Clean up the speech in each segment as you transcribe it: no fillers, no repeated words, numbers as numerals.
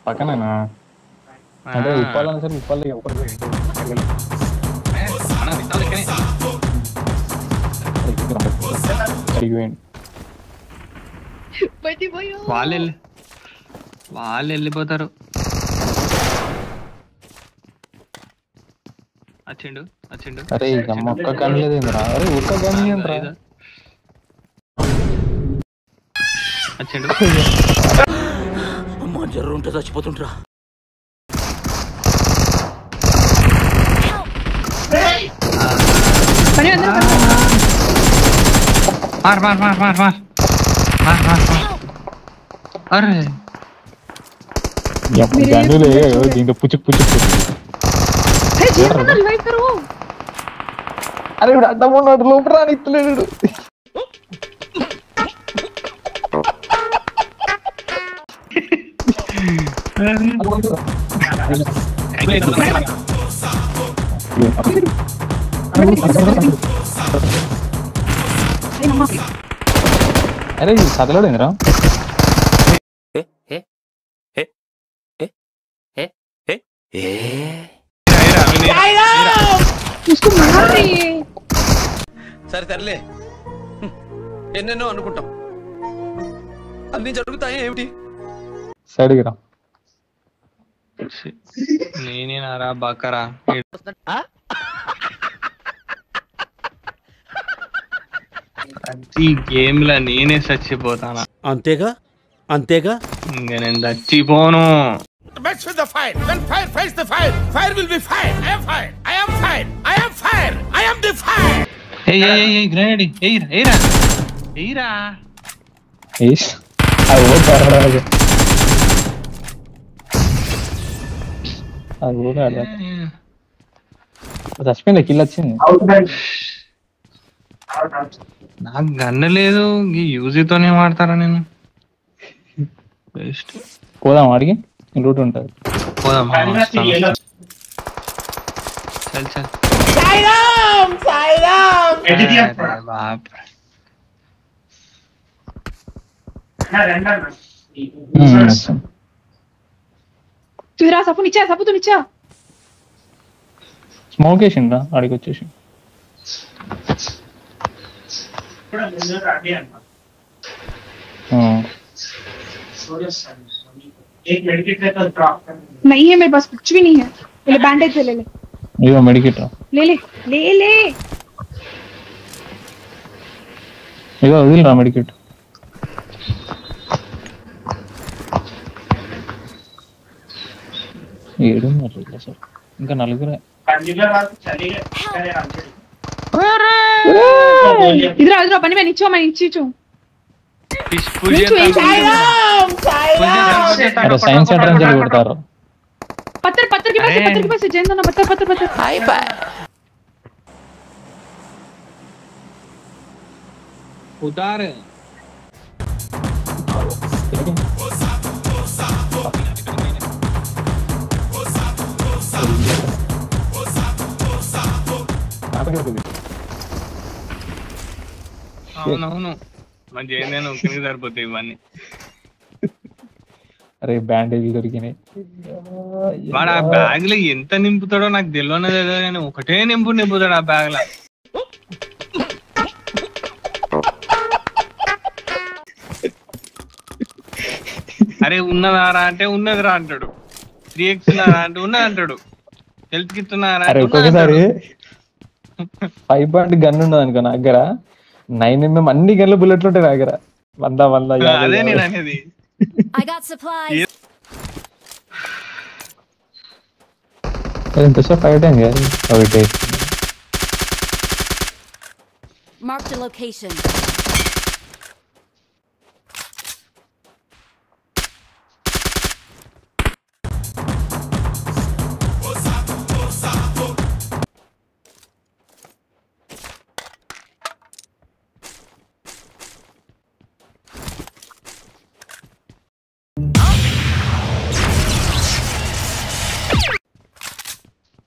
పక్కనేనా అంటే ఉప్పాలని సరే ఉప్పాలి వాళ్ళు వెళ్ళిపోతారు. వచ్చిండు. అరే ఒక్క గన్ లేదేంద్రా? అరే ఒక్క గన్ వచ్చిండు. అమ్మా జర్రు ఉంటే చచ్చిపోతుంటరా. అరే దీంతో పుచ్చుకు పుచ్చుకు అరే ఇప్పుడు అడ్డం ఉన్నాడు లోపల రానిత్తలేడు. అరే చదవలేడు ఏంద్రా? సరే తరలే, ఎన్నెన్నో అనుకుంటాం, అన్ని జరుగుతాయి ఏమిటి? సైడ్కి రా. నేనేనారా బకరా? ప్రతి గేమ్ లా నేనే చచ్చిపోతానా? అంతేగా అంతేగా. ఇంకా నేను చచ్చిపోను. Match with the fire. When fire fights the fire, fire will be fire. I am fire. I am fire. I am fire. I am the fire. Hey, grenade. Eira. చచ్చిపోయింది కిల్ వచ్చింది. నాకు gun లేదు, యూజీతోనే వాడతారా? నేను best. పోదాం అడిగి route ఉంటుంది. పోదాం. స్మోక్ వేసిందా అడిగి వచ్చేసి? नहीं है मेरे पास, कुछ भी नहीं है. ले बैंडेज ले ले. ये मेडिकेट ले ले ले ले. ఇగో వదిలిరా మెడికేట్. ఏడు మరి సార్ ఇంకా నలుగురే. इधर बनी मैं नीचे अरे साइंस सेंटर में चल उड़ता रहो. पत्थर के पास जैन ना पत्थर हाय बाय उतार. అవునవును మంచి ఏందైనా ఒక్కరికి సరిపోతాయి ఇవన్నీ. అరే బ్యాండేజ్ దొరికినాయి. వాడు ఆ బ్యాగ్ లో ఎంత నింపుతాడో నాకు తెలియనే తెలియదు కానీ ఒకటే నింపుతాడు ఆ బ్యాగ్ లో. అరే ఉన్నదారా అంటే ఉన్నదిరా అంటాడు. 3x ఉన్నారా అంటే ఉన్నది అంటాడు. హెల్త్ కిట్ ఉన్నారా? ఒక్కొక్కసారి 5 పాయింట్ గన్ ఉండదు అనుకో నా దగ్గర. 9mm అన్ని గన్ల బుల్లెట్లు ఉంటాయి నా దగ్గర. 100 అదే నేను అనేది. ఎంతసేపు ఫైట్ అయింది కదా. Marked a location.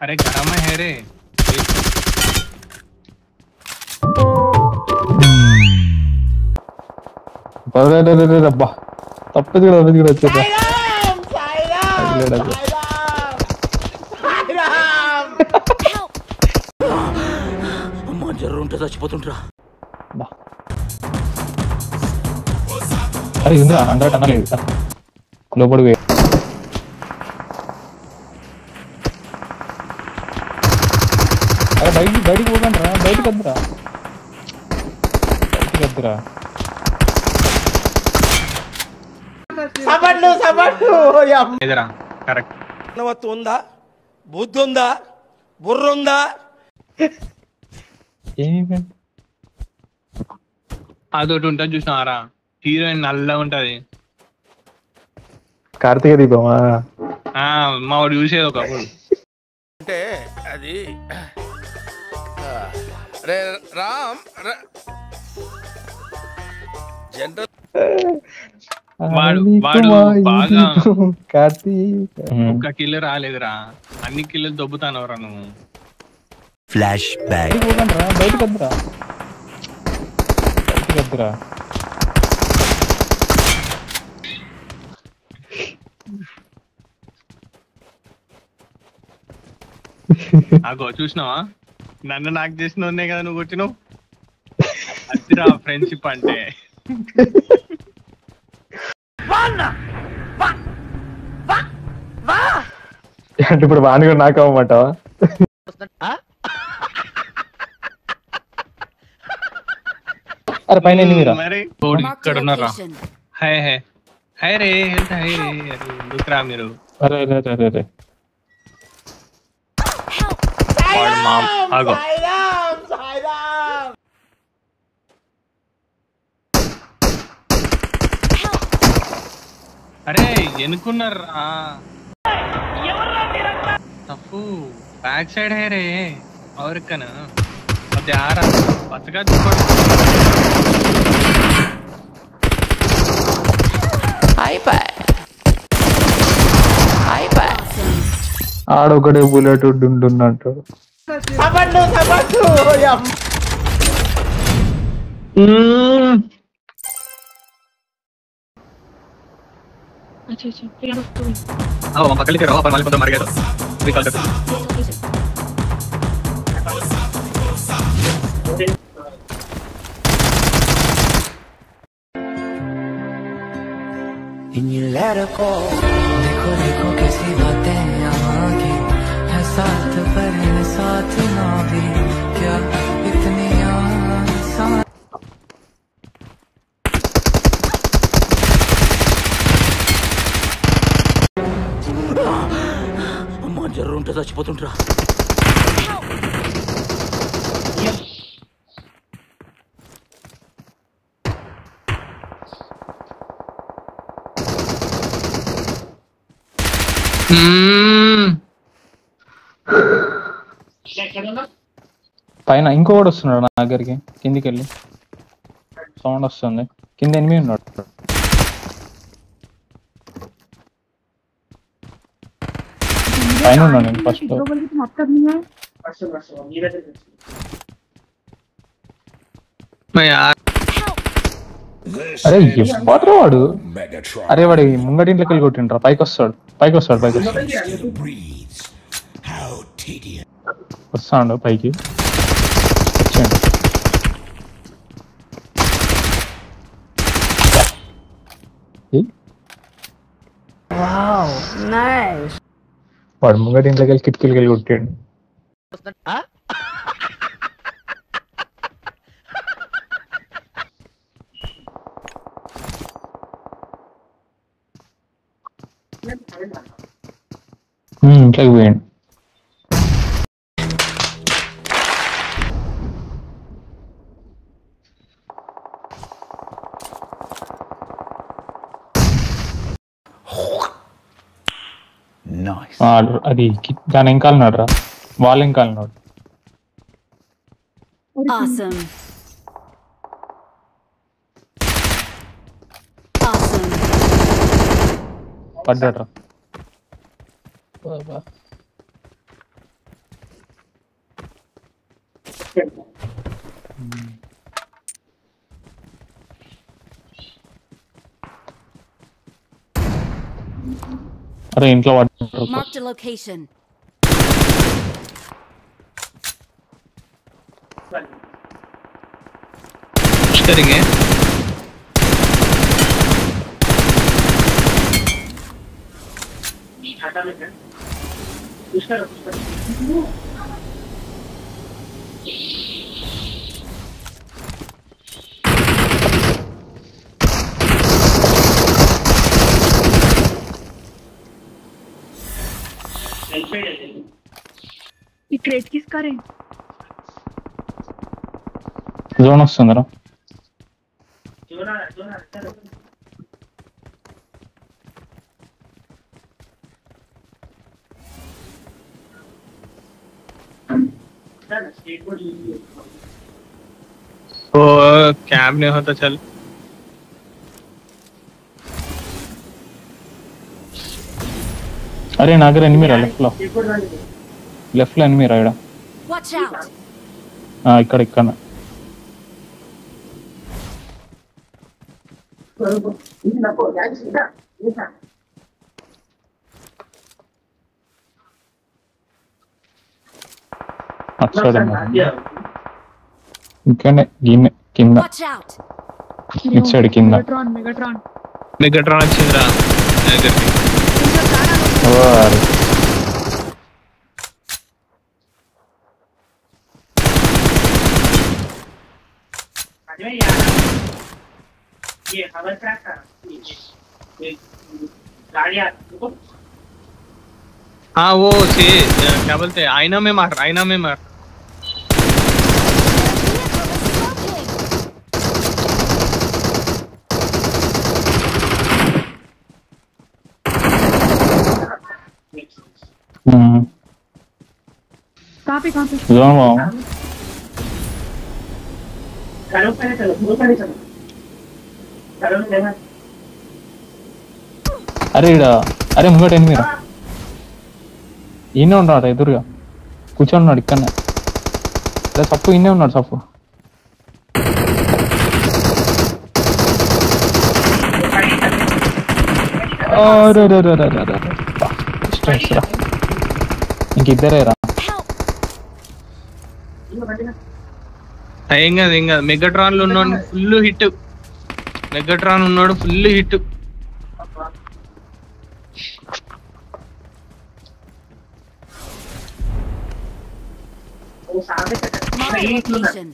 अरे गरम है रे. అబ్బా తప్పదు కూడా వచ్చేదా. చచ్చిపోతుంటరా. అరే ఇంద్రా అందరూ అనలేదు లోపడి పోయి అరే బయటికి పోకండి రా, బయటికి వద్దురా, బయటికి వద్దురా. ఎదురా కరెక్ట్. మానవత్వం ఉందా, బుద్ధి ఉందా, బుర్ర ఉందా? ఏమి అదొకటి ఉంటుంది చూసినారా, హీరోయిన్ నల్ల ఉంటది. కార్తీక దీపమా? మా వాడు చూసేది ఒకప్పుడు. అంటే అది రామ్ జనరల్ వాడు బాగా కార్తీక ఒక్క కిల్లు రాలేదురా, అన్ని కిల్లు దొబ్బుతానవరా నువ్వు. Flash back. పోకండి రా, బయటికి వద్దురా, బయటికి వద్దురా. అగో చూసినావా, నన్ను నాకు చేసిన ఉన్నాయి కదా నువ్వు కొట్టినావు. అదిరా ఫ్రెండ్షిప్ అంటే. అంటే ఇప్పుడు వాణి కూడా నాకు అవ్వమంటావా? అరే పైన మీరా మరి తోడు Marked ఇక్కడ a ఉన్నారా? location. హాయ్ హాయ్ హాయ్ రే, హాయ్ రే, ఎందుకురా మీరు? అరే అరే అరే అరే వాడు మా ఆగో అరే ఎనుకున్నారా, తప్పు బ్యాక్ సైడ్ హై రే ఎవరికనా అది ఆరా బతగా ఆడొకడే బుల్లెట్ ఉంటున్నట్టు. పక్కలికి రా, మళ్ళీ కొంత మరిగారు. In you let her go, देखो देखो कैसी बातें यहाँ की है, साथ पर है साथ ना भी, क्या इतनी आसान. అమ్మా జర్ర ఉంటే చచ్చిపోతుంటరా. పైన ఇంకోటి వస్తున్నాడు నా దగ్గరికి, కిందికి వెళ్ళి సౌండ్ వస్తుంది. కింద ఎనిమిది ఉన్నాడు. పైన ఉన్నాడు నేను ఫస్ట్. అరే ఎవరు వాడు? అరే వాడి ముంగడి ఇంట్లోకి వెళ్ళి కొట్టిండ్రా. పైకి వస్తాడు పైకి వస్తాడు పైకి వస్తాడు పైకి వచ్చాడు. వాడు ముంగడి ఇంట్లోకి వెళ్ళి కిటికీలకి వెళ్ళి కొట్టాడు. ఇంట్లోకి పోయాడు. అది దాని వెనకాలన్నాడు రా, వాళ్ళ వెనకాలన్నాడు. Awesome. Awesome. పడ్డాడు రా. అరే ఇంట్లో Marked a location. సరిగే ఈ క్రేట్ किसका रे జోన్ వస్తుందిరా. ओ कैब नहीं होता चल అరే నా దగ్గర ఎనిమిరా లెఫ్ట్ లో ఎనిమిరా ఇక్కడ. Watch out! ఇక్కడ ఇక్కడ ఇంకనే గిన్నె కింద Watch out! ఇటు సైడ్ కింద. मेगाट्रॉन మెగాట్రాన్ వచ్చిందిరా నా దగ్గరికి. వారి. हाँ वो से क्या बोलते हैं आईना में मार कहाँ पे జోన్ బావ. అరే ఇడ అరే ముంగట ఎనిమిరా ఈయనే ఉన్నాడు ఎదురుగా కూర్చొని ఉన్నాడు ఇక్కడనే. అరే సప్పు ఈయనే ఉన్నాడు సప్పు. ఇంకిద్దరే రా. ఏం కాదు మెగాట్రాన్ లో ఉన్నాడు full hit. Marked a location.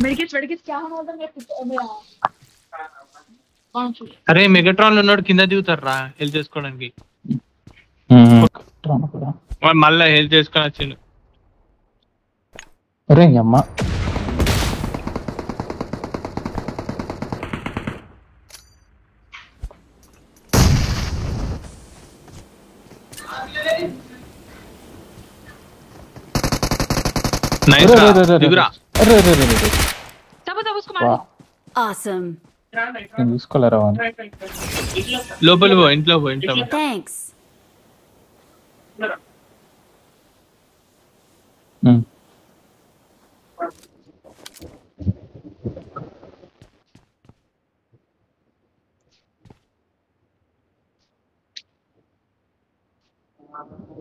मेडिकेट्स क्या होना होता है मेरा कौन सी అరే మెగాట్రాన్ లో ఉన్నాడు కింద దిగుతారా హెల్ప్ చేసుకోవడానికి. వాడు మళ్ళా హెల్ప్ చేసుకొని వచ్చిండు. అరే అమ్మ నైస్ రా దిగురా. तब उसको मार Awesome. నేను చూసుకోలేరా వాడిని. లోపల పో ఇంట్లో పో. Thanks.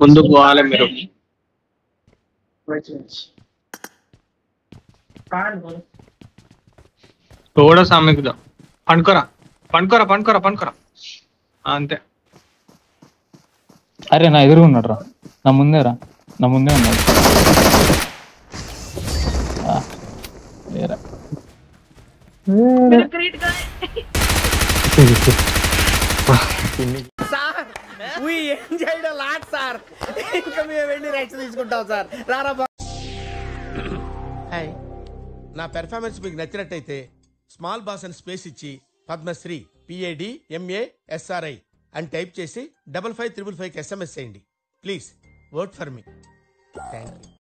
ముందు పోవాలి మీరు. కూడా సామెకుదా పండుకోరా అంతే. అరే నా ఎదురుగా ఉన్నాడు రా. నా ముందే ఉన్నాడు. मेरा क्रेट का sir we enjoyed a lot sir. ఇంకా మేము వెళ్ళి రైట్స్ తీసుకుంటాం సార్. రారా హాయ్. నా పెర్ఫార్మెన్స్ మీకు నచ్చినట్టయితే స్మాల్ బాస్ అని స్పేస్ ఇచ్చి పద్మశ్రీ PADMASRI అని టైప్ చేసి 5555 SMS చేయండి please. Work for me. Thank you.